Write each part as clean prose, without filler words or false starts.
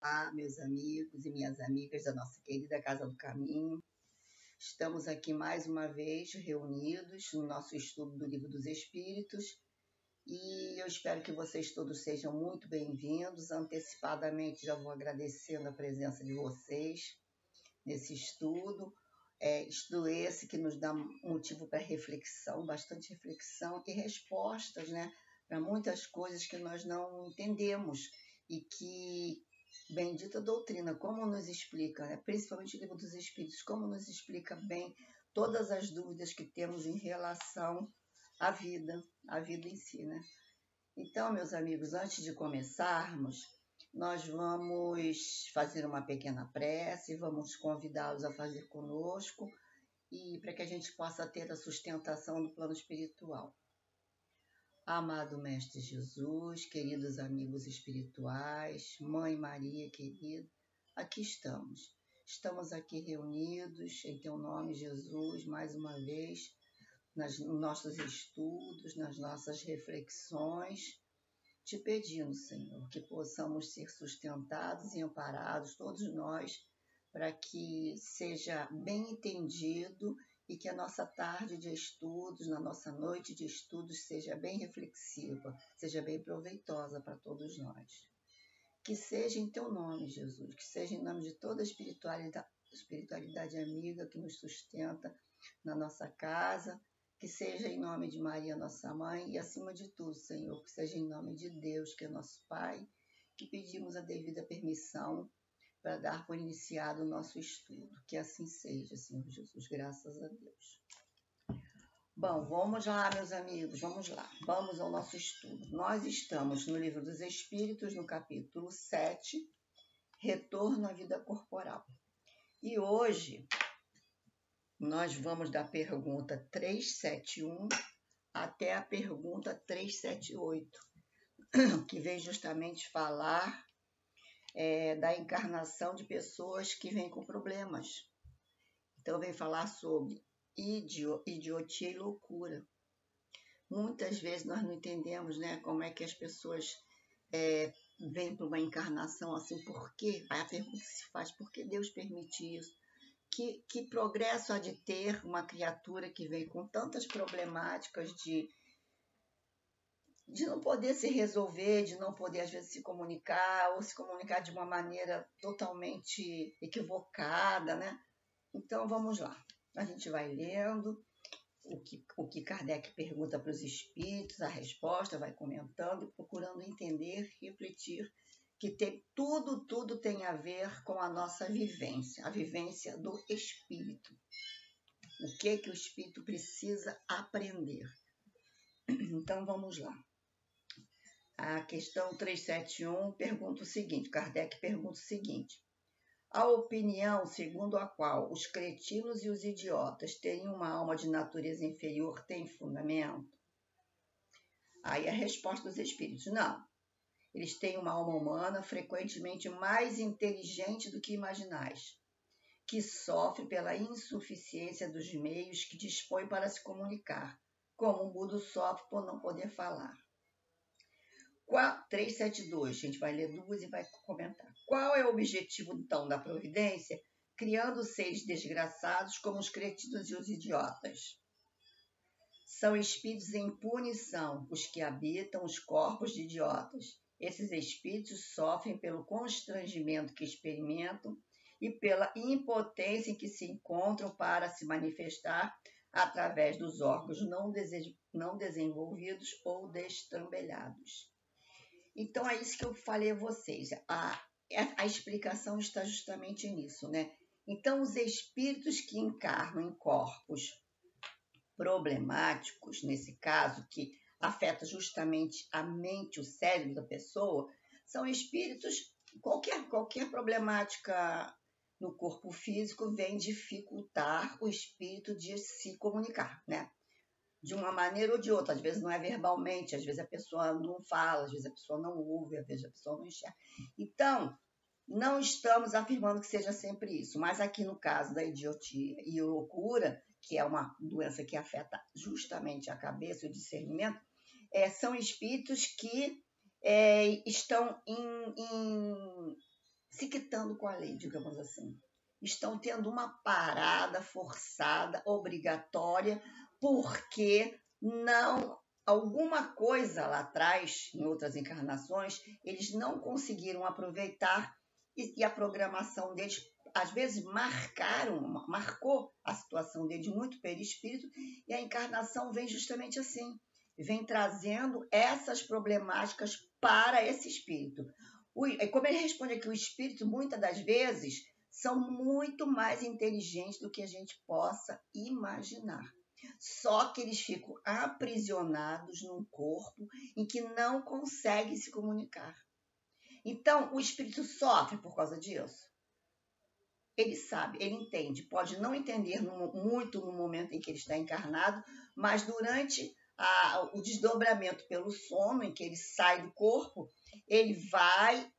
Olá, meus amigos e minhas amigas da nossa querida Casa do Caminho. Estamos aqui mais uma vez reunidos no nosso estudo do Livro dos Espíritos e eu espero que vocês todos sejam muito bem-vindos. Antecipadamente já vou agradecendo a presença de vocês nesse estudo. Estudo esse que nos dá motivo para reflexão, bastante reflexão e respostas, né, para muitas coisas que nós não entendemos e que bendita doutrina, como nos explica, né? Principalmente o Livro dos Espíritos, como nos explica bem todas as dúvidas que temos em relação à vida em si, né? Então, meus amigos, antes de começarmos, nós vamos fazer uma pequena prece, vamos convidá-los a fazer conosco e para que a gente possa ter a sustentação do plano espiritual. Amado Mestre Jesus, queridos amigos espirituais, Mãe Maria querida, aqui estamos. Estamos aqui reunidos em Teu nome, Jesus, mais uma vez, nos nossos estudos, nas nossas reflexões, te pedindo, Senhor, que possamos ser sustentados e amparados, todos nós, para que seja bem entendido e que a nossa tarde de estudos, na nossa noite de estudos, seja bem reflexiva, seja bem proveitosa para todos nós. Que seja em Teu nome, Jesus, que seja em nome de toda a espiritualidade amiga que nos sustenta na nossa casa, que seja em nome de Maria, nossa mãe, e acima de tudo, Senhor, que seja em nome de Deus, que é nosso Pai, que pedimos a devida permissão para dar por iniciado o nosso estudo. Que assim seja, Senhor Jesus, graças a Deus. Bom, vamos lá, meus amigos, vamos lá. Vamos ao nosso estudo. Nós estamos no Livro dos Espíritos, no capítulo 7, Retorno à Vida Corporal. E hoje nós vamos da pergunta 371 até a pergunta 378, que vem justamente falar da encarnação de pessoas que vêm com problemas. Então, vem falar sobre idiotia e loucura. Muitas vezes nós não entendemos, né, como é que as pessoas vêm para uma encarnação assim, por quê? Aí a pergunta que se faz, por que Deus permite isso? Que progresso há de ter uma criatura que vem com tantas problemáticas de não poder se resolver, de não poder, às vezes, se comunicar, ou se comunicar de uma maneira totalmente equivocada, né? Então, vamos lá. A gente vai lendo o que Kardec pergunta para os espíritos, a resposta, vai comentando e procurando entender, refletir, que tudo tem a ver com a nossa vivência, a vivência do espírito. O que o espírito precisa aprender. Então, vamos lá. A questão 371 pergunta o seguinte, Kardec pergunta o seguinte: a opinião segundo a qual os cretinos e os idiotas teriam uma alma de natureza inferior tem fundamento? Aí a resposta dos espíritos: não. Eles têm uma alma humana frequentemente mais inteligente do que imaginais, que sofre pela insuficiência dos meios que dispõe para se comunicar, como um mudo sofre por não poder falar. 372, a gente vai ler duas e vai comentar. Qual é o objetivo, então, da providência, criando seres desgraçados como os cretinos e os idiotas? São espíritos em punição os que habitam os corpos de idiotas. Esses espíritos sofrem pelo constrangimento que experimentam e pela impotência em que se encontram para se manifestar através dos órgãos não desenvolvidos ou destrambelhados. Então, é isso que eu falei a vocês. A explicação está justamente nisso, né? Então, os espíritos que encarnam em corpos problemáticos, nesse caso, que afeta justamente a mente, o cérebro da pessoa, são espíritos, qualquer problemática no corpo físico vem dificultar o espírito de se comunicar, né? De uma maneira ou de outra, às vezes não é verbalmente, às vezes a pessoa não fala, às vezes a pessoa não ouve, às vezes a pessoa não enxerga. Então, não estamos afirmando que seja sempre isso, mas aqui no caso da idiotia e loucura, que é uma doença que afeta justamente a cabeça e o discernimento, são espíritos que estão se quitando com a lei, digamos assim. Estão tendo uma parada forçada, obrigatória, porque não alguma coisa lá atrás, em outras encarnações, eles não conseguiram aproveitar e a programação deles, às vezes, marcou a situação deles muito perispírito, e a encarnação vem justamente assim, vem trazendo essas problemáticas para esse espírito. Como ele responde aqui, o espírito, muitas das vezes, são muito mais inteligentes do que a gente possa imaginar. Só que eles ficam aprisionados num corpo em que não conseguem se comunicar. Então, o espírito sofre por causa disso. Ele sabe, ele entende, pode não entender muito no momento em que ele está encarnado, mas durante o desdobramento pelo sono, em que ele sai do corpo, ele vai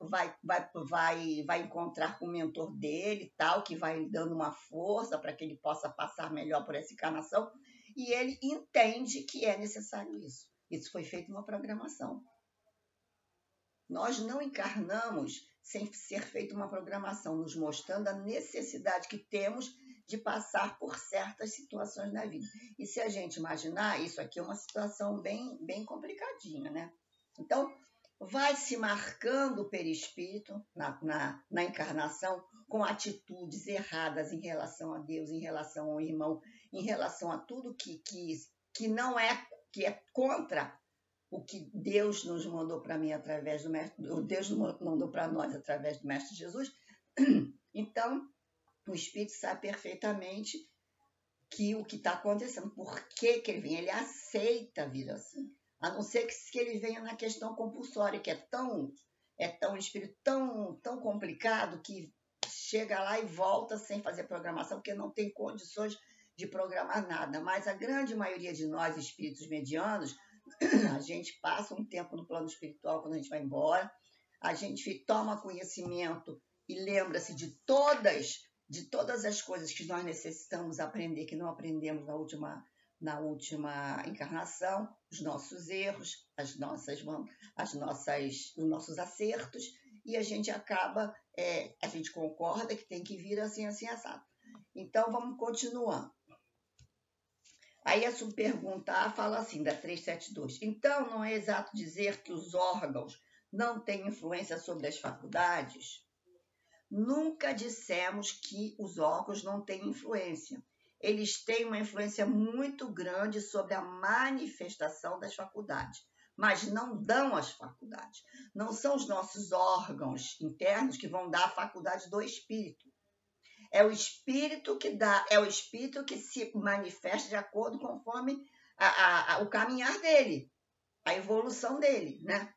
encontrar com o mentor dele, tal, que vai dando uma força para que ele possa passar melhor por essa encarnação, e ele entende que é necessário isso. Isso foi feito uma programação. Nós não encarnamos sem ser feita uma programação, nos mostrando a necessidade que temos de passar por certas situações na vida. E se a gente imaginar, isso aqui é uma situação bem complicadinha, né? Então, vai se marcando o perispírito na encarnação com atitudes erradas em relação a Deus, em relação ao irmão, em relação a tudo que não é, que é contra o que Deus nos mandou para mim através do Mestre, Deus mandou para nós através do Mestre Jesus. Então, o Espírito sabe perfeitamente que o que está acontecendo, por que ele vem, ele aceita vir assim. A não ser que ele venha na questão compulsória, que é um espírito tão complicado que chega lá e volta sem fazer programação, porque não tem condições de programar nada. Mas a grande maioria de nós, espíritos medianos, a gente passa um tempo no plano espiritual quando a gente vai embora, a gente toma conhecimento e lembra-se de todas as coisas que nós necessitamos aprender, que não aprendemos na última encarnação, os nossos erros, os nossos acertos, e a gente acaba, a gente concorda que tem que vir assim, assim, assado. Então, vamos continuando. Aí a subpergunta A fala assim, da 372. Então, não é exato dizer que os órgãos não têm influência sobre as faculdades? Nunca dissemos que os órgãos não têm influência. Eles têm uma influência muito grande sobre a manifestação das faculdades, mas não dão as faculdades. Não são os nossos órgãos internos que vão dar a faculdade do espírito. É o espírito que dá, é o espírito que se manifesta de acordo conforme o caminhar dele, a evolução dele, né?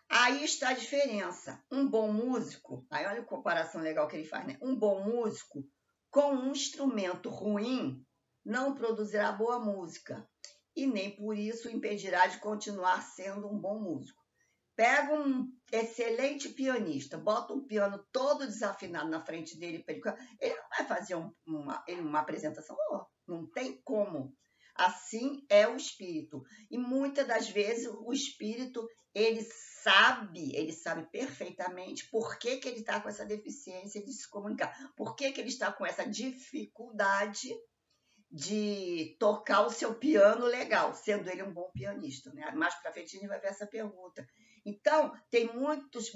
Aí está a diferença. Um bom músico, aí olha a comparação legal que ele faz, né? Um bom músico com um instrumento ruim não produzirá boa música e nem por isso impedirá de continuar sendo um bom músico. Pega um excelente pianista, bota um piano todo desafinado na frente dele, ele não vai fazer uma apresentação, não tem como. Assim é o espírito. E muitas das vezes o espírito, ele sabe perfeitamente por que ele está com essa deficiência de se comunicar, por que ele está com essa dificuldade de tocar o seu piano legal, sendo ele um bom pianista, né? Mais para frente a gente vai ver essa pergunta. Então, tem muitas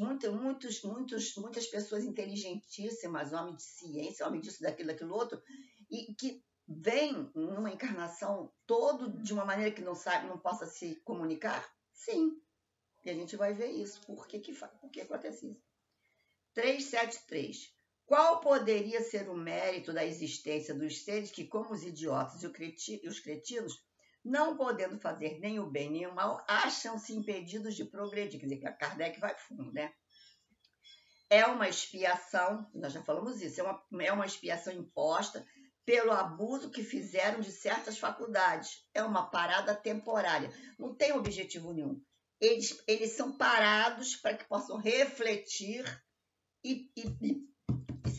pessoas inteligentíssimas, homem de ciência, homem disso, daquilo outro, e que vêm numa encarnação todo de uma maneira que não possa se comunicar? Sim. E a gente vai ver isso. Por que acontece isso? 373. Qual poderia ser o mérito da existência dos seres que, como os idiotas e os cretinos, não podendo fazer nem o bem nem o mal, acham-se impedidos de progredir? Quer dizer, que a Kardec vai fundo, né? É uma expiação, nós já falamos isso, é uma expiação imposta pelo abuso que fizeram de certas faculdades. É uma parada temporária, não tem objetivo nenhum. Eles são parados para que possam refletir e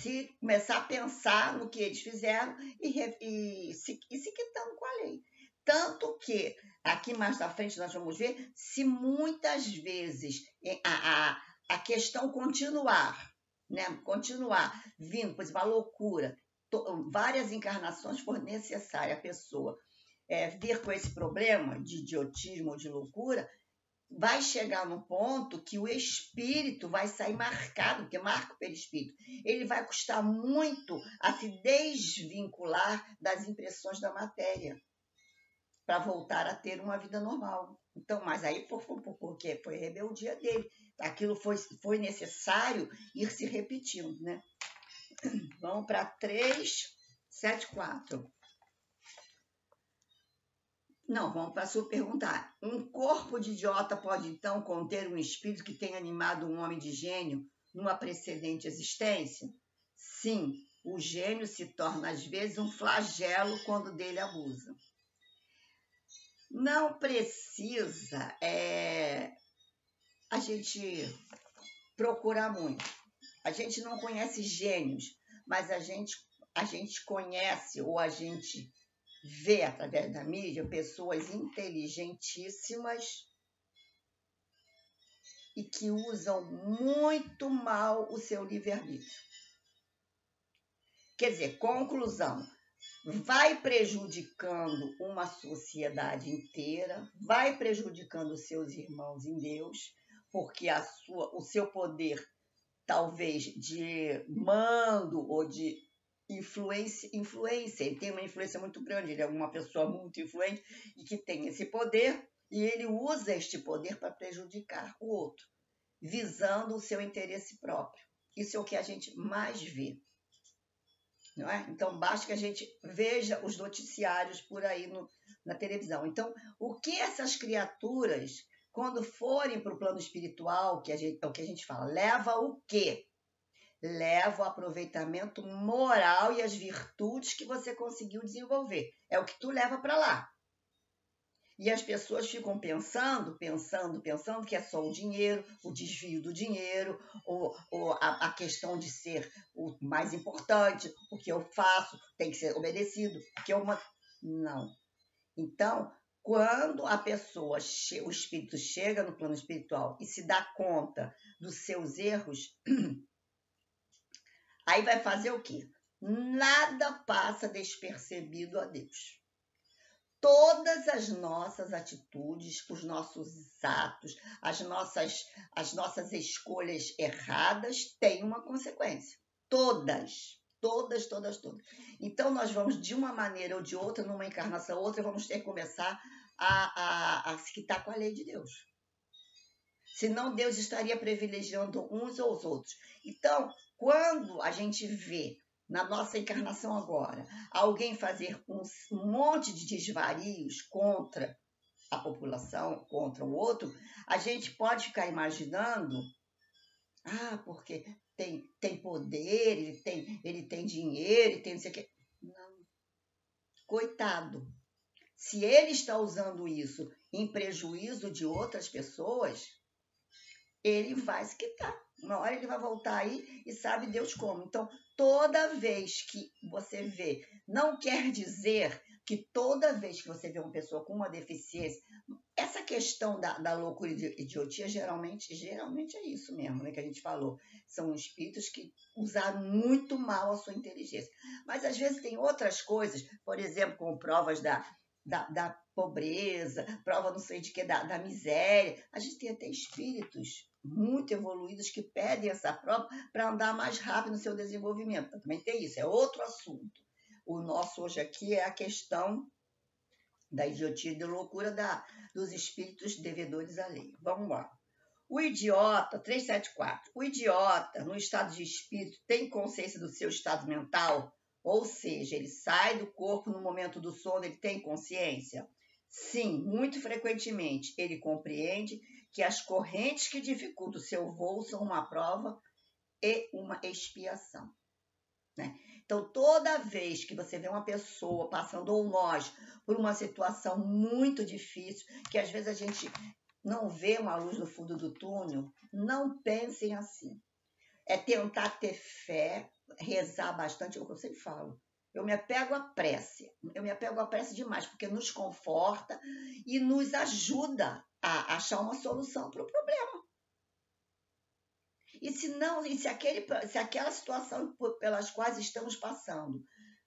se começar a pensar no que eles fizeram e se quitando com a lei. Tanto que, aqui mais na frente nós vamos ver, se muitas vezes a questão continuar, né? Continuar vindo, por exemplo, a loucura, várias encarnações for necessária a pessoa vir com esse problema de idiotismo ou de loucura, vai chegar no ponto que o espírito vai sair marcado, porque marca o perispírito. Ele vai custar muito a se desvincular das impressões da matéria para voltar a ter uma vida normal. Então, mas aí porque foi rebeldia dele. Aquilo foi necessário ir se repetindo, né? Vamos para 374. Não, vamos para a sua perguntar. Um corpo de idiota pode, então, conter um espírito que tenha animado um homem de gênio numa precedente existência? Sim, o gênio se torna, às vezes, um flagelo quando dele abusa. Não precisa a gente procurar muito. A gente não conhece gênios, mas a gente conhece ou a gente vê através da mídia pessoas inteligentíssimas e que usam muito mal o seu livre-arbítrio. Quer dizer, conclusão, vai prejudicando uma sociedade inteira, vai prejudicando os seus irmãos em Deus, porque o seu poder, talvez, de mando ou de influência, ele tem uma influência muito grande, ele é uma pessoa muito influente e que tem esse poder, e ele usa este poder para prejudicar o outro, visando o seu interesse próprio. Isso é o que a gente mais vê. Não é? Então, basta que a gente veja os noticiários por aí na televisão. Então, o que essas criaturas, quando forem para o plano espiritual, é o que a gente fala, leva o quê? Leva o aproveitamento moral e as virtudes que você conseguiu desenvolver. É o que tu leva para lá. E as pessoas ficam pensando que é só o dinheiro, o desvio do dinheiro, ou a questão de ser o mais importante, o que eu faço tem que ser obedecido, Não. Então, quando a pessoa, o espírito chega no plano espiritual e se dá conta dos seus erros, aí vai fazer o quê? Nada passa despercebido a Deus. Todas as nossas atitudes, os nossos atos, as nossas escolhas erradas têm uma consequência. Todas. Então, nós vamos, de uma maneira ou de outra, numa encarnação ou outra, vamos ter que começar a se quitar com a lei de Deus. Senão, Deus estaria privilegiando uns ou os outros. Então, quando a gente vê na nossa encarnação agora, alguém fazer um monte de desvarios contra a população, contra o outro, a gente pode ficar imaginando, porque tem poder, ele tem dinheiro, ele tem não sei o quê. Não. Coitado. Se ele está usando isso em prejuízo de outras pessoas, ele vai se quitar. Uma hora ele vai voltar aí e sabe Deus como. Então, toda vez que você vê, não quer dizer que toda vez que você vê uma pessoa com uma deficiência, essa questão da loucura e de idiotia, geralmente é isso mesmo, né, que a gente falou. São espíritos que usaram muito mal a sua inteligência. Mas, às vezes, tem outras coisas, por exemplo, como provas da pobreza, prova não sei de que, da miséria. A gente tem até espíritos muito evoluídos que pedem essa prova para andar mais rápido no seu desenvolvimento. Também tem isso, é outro assunto. O nosso hoje aqui é a questão da idiotia e da loucura dos espíritos devedores à lei. Vamos lá. O idiota, 374, o idiota, no estado de espírito, tem consciência do seu estado mental? Ou seja, ele sai do corpo no momento do sono, ele tem consciência? Sim, muito frequentemente ele compreende que as correntes que dificultam o seu voo são uma prova e uma expiação. Né? Então, toda vez que você vê uma pessoa passando, ou nós, por uma situação muito difícil, que às vezes a gente não vê uma luz no fundo do túnel, não pensem assim. É tentar ter fé, rezar bastante, é o que eu sempre falo. Eu me apego à prece demais, porque nos conforta e nos ajuda a achar uma solução para o problema. E se não, e se aquela situação pelas quais estamos passando,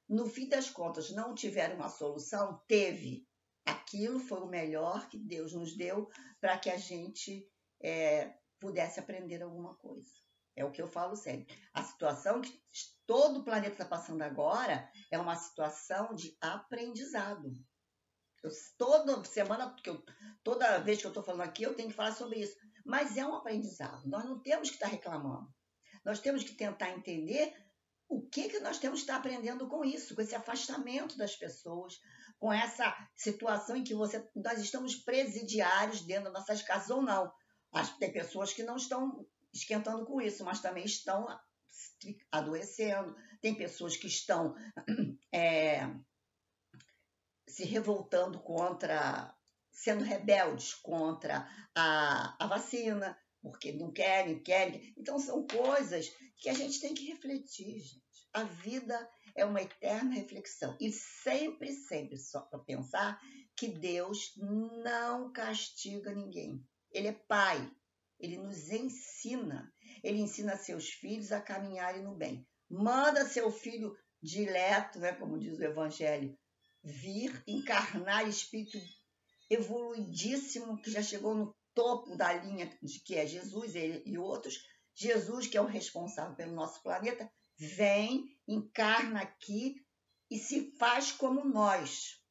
no fim das contas, não tiver uma solução, teve. Aquilo foi o melhor que Deus nos deu para que a gente pudesse aprender alguma coisa. É o que eu falo sempre. A situação que todo o planeta está passando agora é uma situação de aprendizado. Toda semana, toda vez que eu estou falando aqui, eu tenho que falar sobre isso. Mas é um aprendizado. Nós não temos que estar reclamando. Nós temos que tentar entender o que nós temos que estar aprendendo com isso, com esse afastamento das pessoas, com essa situação em que nós estamos presidiários dentro das nossas casas ou não. Tem pessoas que não estão esquentando com isso, mas também estão adoecendo. Tem pessoas que estão se revoltando sendo rebeldes contra a vacina, porque não querem. Então, são coisas que a gente tem que refletir, gente. A vida é uma eterna reflexão. E sempre, só para pensar que Deus não castiga ninguém. Ele é Pai. Ele nos ensina. Ele ensina seus filhos a caminharem no bem. Manda seu filho dileto, né, como diz o Evangelho, vir encarnar espírito evoluidíssimo, que já chegou no topo da linha de que é Jesus, ele e outros. Jesus, que é o responsável pelo nosso planeta, vem, encarna aqui e se faz como nós,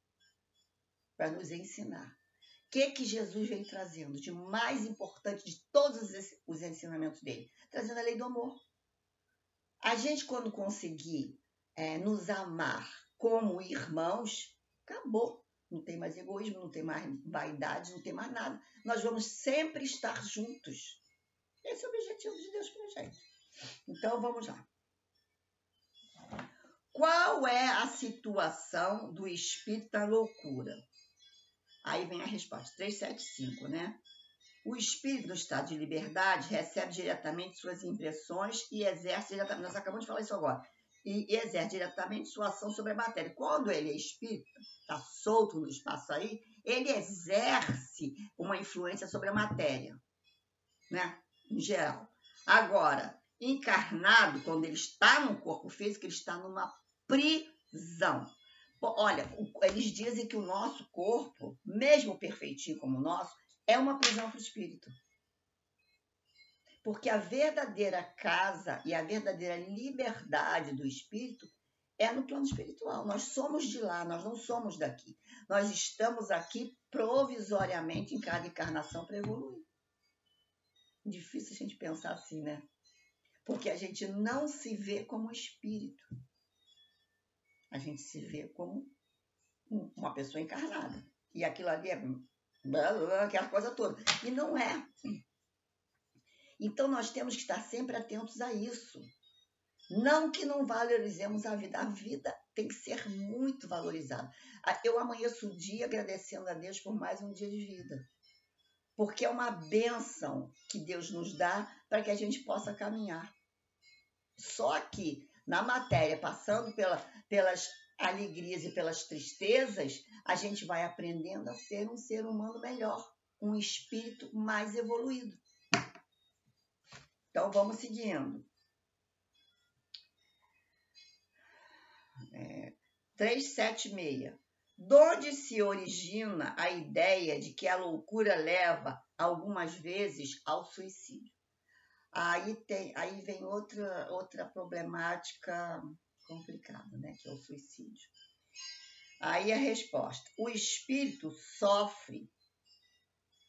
para nos ensinar. O que Jesus vem trazendo de mais importante de todos os ensinamentos dele? Trazendo a lei do amor. A gente, quando conseguir nos amar como irmãos, acabou. Não tem mais egoísmo, não tem mais vaidade, não tem mais nada. Nós vamos sempre estar juntos. Esse é o objetivo de Deus para a gente. Então, vamos lá. Qual é a situação do espírito da loucura? Aí vem a resposta, 375, né? O espírito no estado de liberdade recebe diretamente suas impressões e exerce diretamente, nós acabamos de falar isso agora, e exerce diretamente sua ação sobre a matéria. Quando ele é espírita, está solto no espaço aí, ele exerce uma influência sobre a matéria, né? Em geral. Agora, encarnado, quando ele está no corpo físico, ele está numa prisão. Olha, eles dizem que o nosso corpo, mesmo perfeitinho como o nosso, é uma prisão para o espírito. Porque a verdadeira casa e a verdadeira liberdade do espírito é no plano espiritual. Nós somos de lá, nós não somos daqui. Nós estamos aqui provisoriamente em cada encarnação para evoluir. Difícil a gente pensar assim, né? Porque a gente não se vê como espírito. A gente se vê como uma pessoa encarnada. E aquilo ali é aquela coisa toda. E não é. Então, nós temos que estar sempre atentos a isso. Não que não valorizemos a vida. A vida tem que ser muito valorizada. Eu amanheço o dia agradecendo a Deus por mais um dia de vida. Porque é uma bênção que Deus nos dá para que a gente possa caminhar. Só que, na matéria, passando pelas alegrias e pelas tristezas, a gente vai aprendendo a ser um ser humano melhor, um espírito mais evoluído. Então, vamos seguindo. 376. De onde se origina a ideia de que a loucura leva, algumas vezes, ao suicídio? Aí vem outra problemática complicada, né? Que é o suicídio. Aí a resposta. O espírito sofre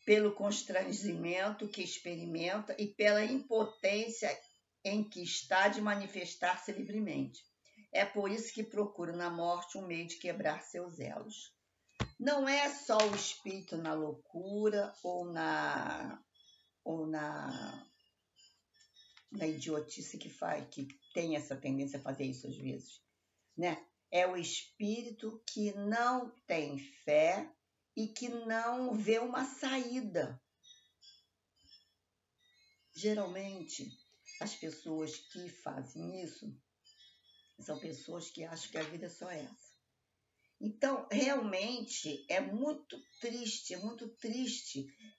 pelo constrangimento que experimenta e pela impotência em que está de manifestar-se livremente. É por isso que procura na morte um meio de quebrar seus elos. Não é só o espírito na loucura ou na idiotice que tem essa tendência a fazer isso às vezes, né? É o espírito que não tem fé e que não vê uma saída. Geralmente, as pessoas que fazem isso são pessoas que acham que a vida é só essa. Então, realmente, é muito triste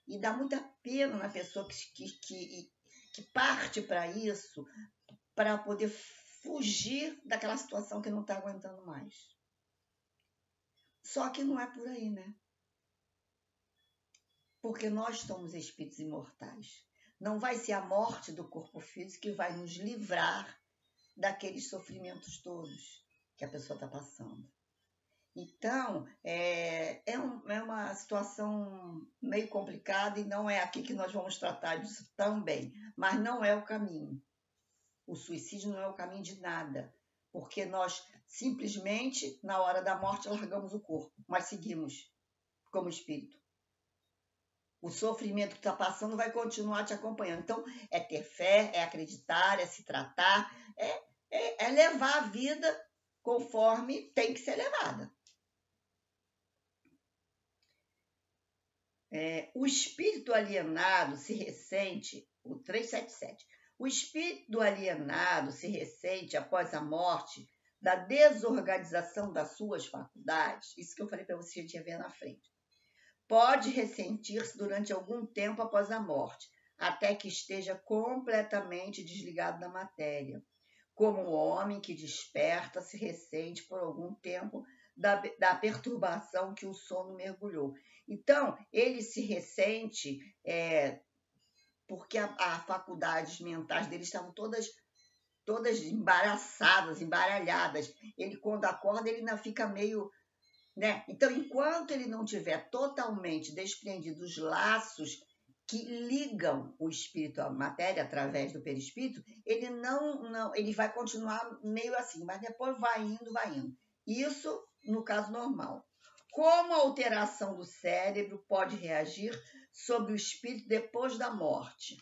e dá muita pena na pessoa que que parte para isso, para poder fugir daquela situação que não está aguentando mais. Só que não é por aí, né? Porque nós somos espíritos imortais. Não vai ser a morte do corpo físico que vai nos livrar daqueles sofrimentos todos que a pessoa está passando. Então, é uma situação meio complicada e não é aqui que nós vamos tratar disso também, mas não é o caminho. O suicídio não é o caminho de nada, porque nós simplesmente, na hora da morte, largamos o corpo, mas seguimos como espírito. O sofrimento que está passando vai continuar te acompanhando. Então, é ter fé, é acreditar, é se tratar, é levar a vida conforme tem que ser levada. O espírito alienado se ressente, o 377, o espírito alienado se ressente após a morte da desorganização das suas faculdades, isso que eu falei para você, a gente ia ver na frente. Pode ressentir-se durante algum tempo após a morte, até que esteja completamente desligado da matéria, como o homem que desperta se ressente por algum tempo da perturbação que o sono mergulhou. Então, ele se ressente porque as faculdades mentais dele estavam todas embaraçadas, embaralhadas. Ele, quando acorda, ele ainda fica meio... né? Então, enquanto ele não tiver totalmente desprendido dos laços que ligam o espírito à matéria através do perispírito, ele ele vai continuar meio assim, mas depois vai indo. Isso no caso normal. Como a alteração do cérebro pode reagir sobre o espírito depois da morte?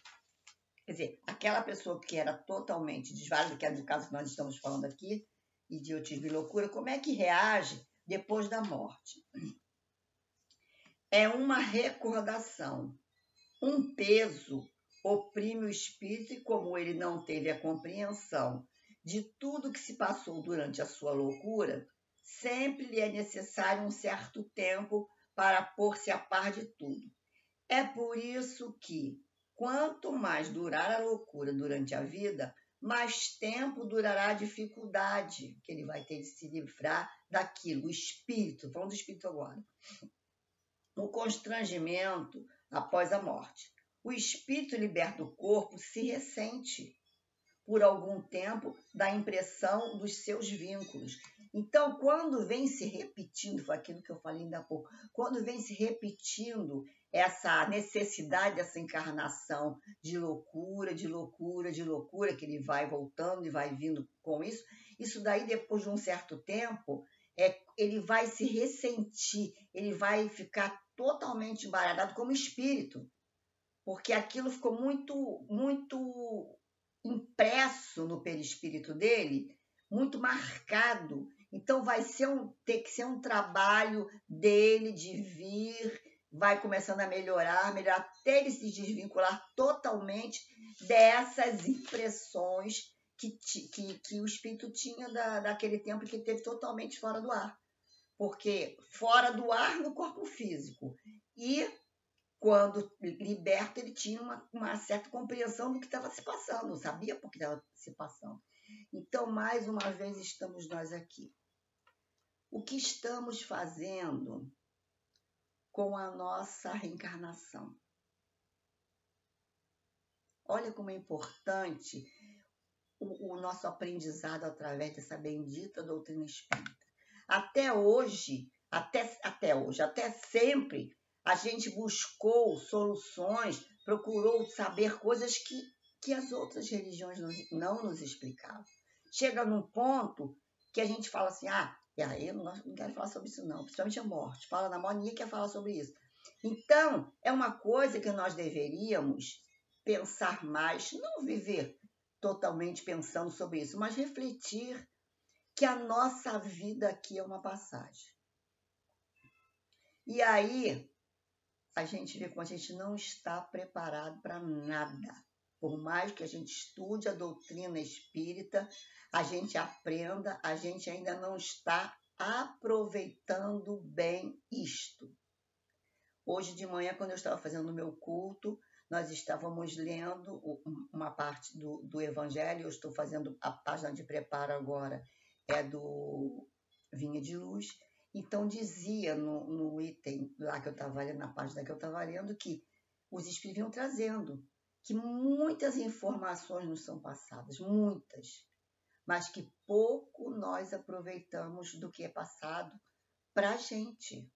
Quer dizer, aquela pessoa que era totalmente desvalida, que é do caso que nós estamos falando aqui, idiotismo e loucura, como é que reage depois da morte? É uma recordação. Um peso oprime o espírito e, como ele não teve a compreensão de tudo que se passou durante a sua loucura, sempre lhe é necessário um certo tempo para pôr-se a par de tudo. É por isso que, quanto mais durar a loucura durante a vida, mais tempo durará a dificuldade que ele vai ter de se livrar daquilo, o espírito, vamos do espírito agora. O constrangimento após a morte. O espírito liberto do corpo se ressente por algum tempo da impressão dos seus vínculos. Então, quando vem se repetindo, foi aquilo que eu falei ainda há pouco, quando vem se repetindo essa necessidade dessa encarnação de loucura, que ele vai voltando e vai vindo com isso, isso daí, depois de um certo tempo, ele vai se ressentir, ele vai ficar totalmente embaralhado como espírito, porque aquilo ficou muito impresso no perispírito dele, muito marcado. Então vai ter que ser um trabalho dele de vir, vai começando a melhorar, até ele se desvincular totalmente dessas impressões que o espírito tinha daquele tempo que teve totalmente fora do ar. Porque fora do ar no corpo físico. E quando liberto, ele tinha uma certa compreensão do que estava se passando, sabia por que estava se passando. Então, mais uma vez, estamos nós aqui. O que estamos fazendo com a nossa reencarnação? Olha como é importante o nosso aprendizado através dessa bendita doutrina espírita. Até sempre, a gente buscou soluções, procurou saber coisas que as outras religiões não nos explicavam. Chega num ponto que a gente fala assim, eu não quero falar sobre isso não, principalmente a morte. Fala na morte, ninguém quer falar sobre isso. Então, é uma coisa que nós deveríamos pensar mais, não viver totalmente pensando sobre isso, mas refletir que a nossa vida aqui é uma passagem. E aí, a gente vê como a gente não está preparado para nada. Por mais que a gente estude a doutrina espírita, a gente aprenda, a gente ainda não está aproveitando bem isto. Hoje de manhã, quando eu estava fazendo o meu culto, nós estávamos lendo uma parte do Evangelho, eu estou fazendo a página de preparo agora, é do Vinha de Luz. Então, dizia no item lá que eu estava lendo, na página que eu estava lendo, que os espíritos vinham trazendo que muitas informações nos são passadas, muitas, mas que pouco nós aproveitamos do que é passado para a gente,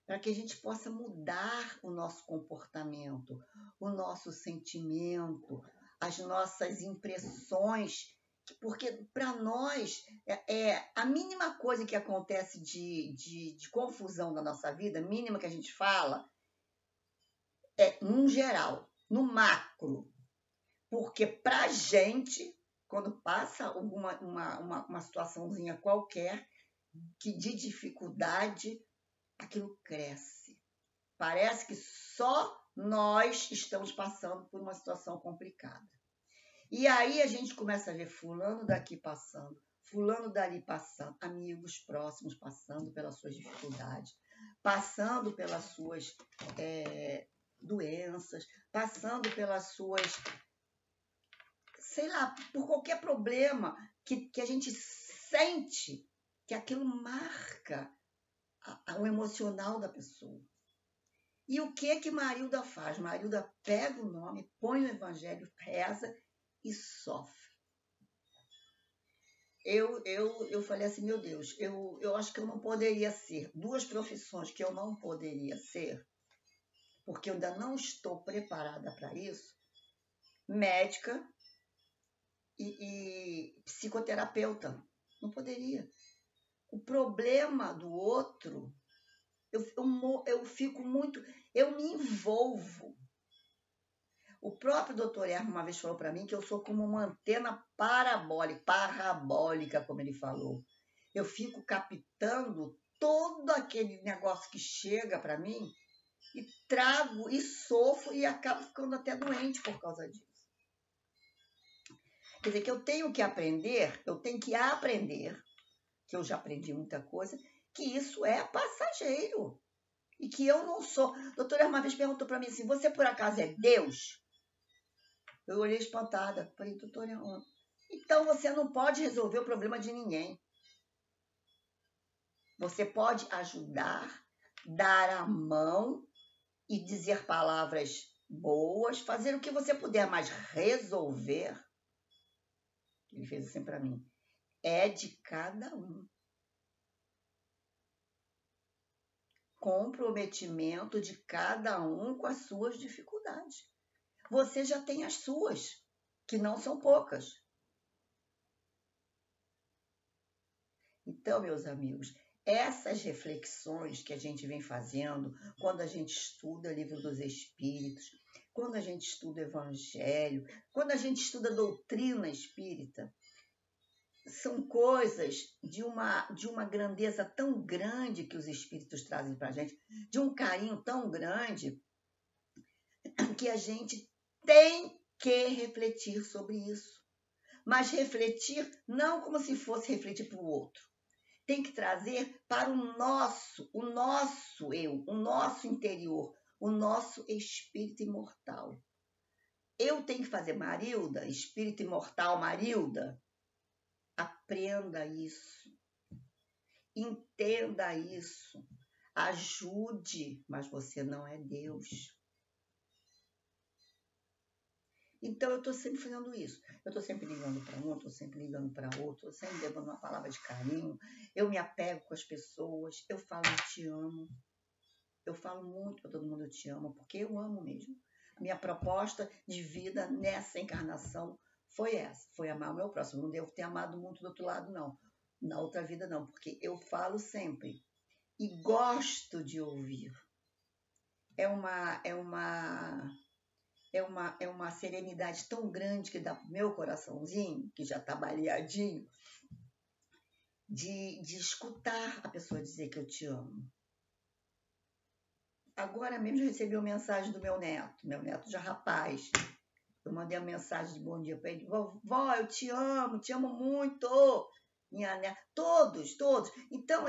para que a gente possa mudar o nosso comportamento, o nosso sentimento, as nossas impressões, porque para nós a mínima coisa que acontece de confusão na nossa vida, mínima que a gente fala, num geral, no macro, porque para a gente, quando passa uma situaçãozinha qualquer de dificuldade, aquilo cresce. Parece que só nós estamos passando por uma situação complicada. E aí a gente começa a ver fulano daqui passando, fulano dali passando, amigos próximos passando pelas suas dificuldades, passando pelas suas doenças, passando pelas suas, sei lá, por qualquer problema que a gente sente que aquilo marca o emocional da pessoa. E o que Marilda faz? Marilda pega o nome, põe o evangelho, reza e sofre. Eu falei assim, meu Deus, eu acho que eu não poderia ser, duas profissões que eu não poderia ser, porque eu ainda não estou preparada para isso, médica e psicoterapeuta. Não poderia. O problema do outro, eu fico muito, eu me envolvo. O próprio doutor Hermes uma vez falou para mim que eu sou como uma antena parabólica, como ele falou. Eu fico captando todo aquele negócio que chega para mim e trago e sofro e acabo ficando até doente por causa disso. Quer dizer, que eu tenho que aprender, que eu já aprendi muita coisa, que isso é passageiro. E que eu não sou. A doutora uma vez perguntou para mim assim, você por acaso é Deus? Eu olhei espantada. Falei, doutora, então você não pode resolver o problema de ninguém. Você pode ajudar, dar a mão e dizer palavras boas, fazer o que você puder, mas resolver, ele fez assim para mim, é de cada um. Comprometimento de cada um com as suas dificuldades. Você já tem as suas, que não são poucas. Então, meus amigos, essas reflexões que a gente vem fazendo quando a gente estuda o Livro dos Espíritos, quando a gente estuda o Evangelho, quando a gente estuda a doutrina espírita, são coisas de uma grandeza tão grande que os espíritos trazem para a gente, de um carinho tão grande, que a gente tem que refletir sobre isso. Mas refletir não como se fosse refletir para o outro. Tem que trazer para o nosso eu, o nosso interior, o nosso espírito imortal. Eu tenho que fazer, Marilda, espírito imortal, Marilda, aprenda isso, entenda isso, ajude, mas você não é Deus. Então, eu estou sempre fazendo isso. Eu estou sempre ligando para um, estou sempre ligando para outro, sempre levando uma palavra de carinho. Eu me apego com as pessoas, eu falo eu te amo. Eu falo muito para todo mundo eu te amo, porque eu amo mesmo. A minha proposta de vida nessa encarnação foi essa, foi amar o meu próximo. Não devo ter amado muito do outro lado, não. Na outra vida, não, porque eu falo sempre. E gosto de ouvir. É uma serenidade tão grande que dá pro meu coraçãozinho, que já está baleadinho, de escutar a pessoa dizer que eu te amo. Agora mesmo eu recebi uma mensagem do meu neto já rapaz. Eu mandei uma mensagem de bom dia para ele. Vó, eu te amo muito. Minha neta, todos. Então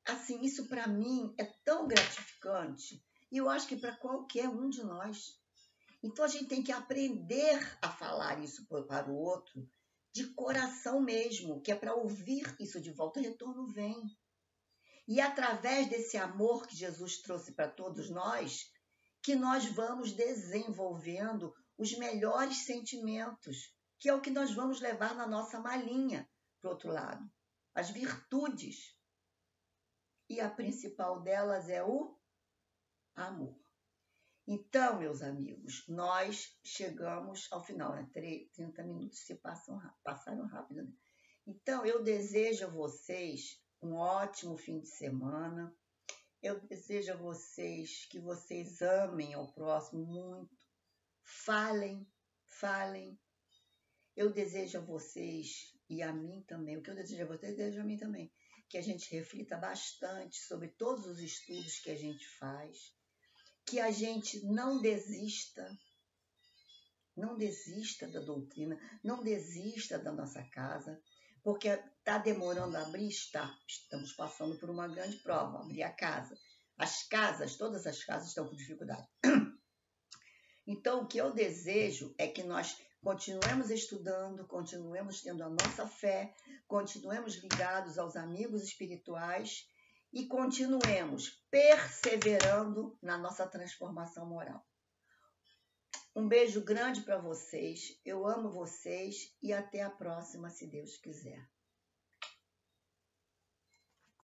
assim, isso para mim é tão gratificante. E eu acho que para qualquer um de nós. Então a gente tem que aprender a falar isso para o outro de coração mesmo, que é para ouvir isso de volta. O retorno vem. E através desse amor que Jesus trouxe para todos nós, que nós vamos desenvolvendo os melhores sentimentos, que é o que nós vamos levar na nossa malinha para o outro lado. As virtudes. E a principal delas é o amor. Então, meus amigos, nós chegamos ao final, né? 30 minutos passaram rápido, né? Então, eu desejo a vocês um ótimo fim de semana. Eu desejo a vocês que vocês amem ao próximo muito. Falem. Eu desejo a vocês e a mim também, o que eu desejo a vocês, eu desejo a mim também, que a gente reflita bastante sobre todos os estudos que a gente faz, que a gente não desista da doutrina, não desista da nossa casa, porque está demorando a abrir, estamos passando por uma grande prova, abrir a casa. Todas as casas estão com dificuldade. Então, o que eu desejo é que nós continuemos estudando, continuemos tendo a nossa fé, continuemos ligados aos amigos espirituais e continuemos perseverando na nossa transformação moral. Um beijo grande para vocês, eu amo vocês e até a próxima, se Deus quiser.